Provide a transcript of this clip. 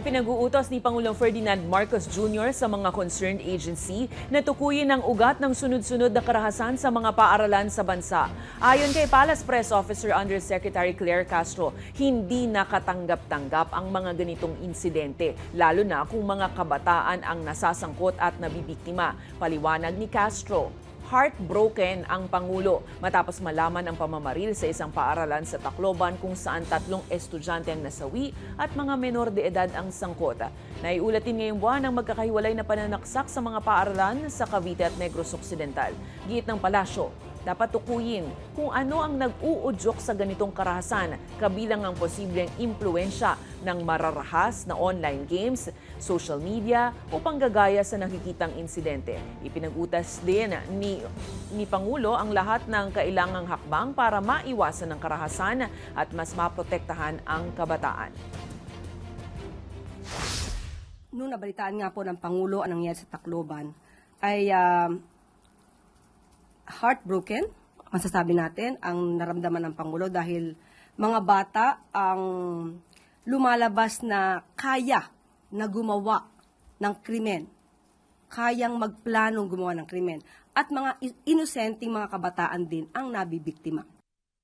Ipinag-uutos ni Pangulong Ferdinand Marcos Jr. sa mga concerned agency na tukuyin ang ugat ng sunod-sunod na karahasan sa mga paaralan sa bansa. Ayon kay Palace Press Officer Undersecretary Claire Castro, hindi nakatanggap-tanggap ang mga ganitong insidente, lalo na kung mga kabataan ang nasasangkot at nabibiktima. Paliwanag ni Castro. Heartbroken ang Pangulo matapos malaman ang pamamaril sa isang paaralan sa Tacloban kung saan 3 estudyante ang nasawi at mga menor de edad ang sangkot. Naiulatin ngayong buwan ang magkakahiwalay na pananaksak sa mga paaralan sa Cavite at Negros Occidental. Giit ng palasyo, dapat tukuyin kung ano ang nag-uudyok sa ganitong karahasan, kabilang ang posibleng impluensya ng mararahas na online games, social media o panggagaya sa nakikitang insidente. Ipinag-utas din ni Pangulo ang lahat ng kailangang hakbang para maiwasan ang karahasan at mas maprotektahan ang kabataan. Noong nabalitaan nga po ng Pangulo ang nangyari sa Tacloban, ay heartbroken, masasabi natin, ang naramdaman ng Pangulo dahil mga bata ang lumalabas na kaya na gumawa ng krimen, kayang magplanong gumawa ng krimen, at mga inosenteng mga kabataan din ang nabibiktima.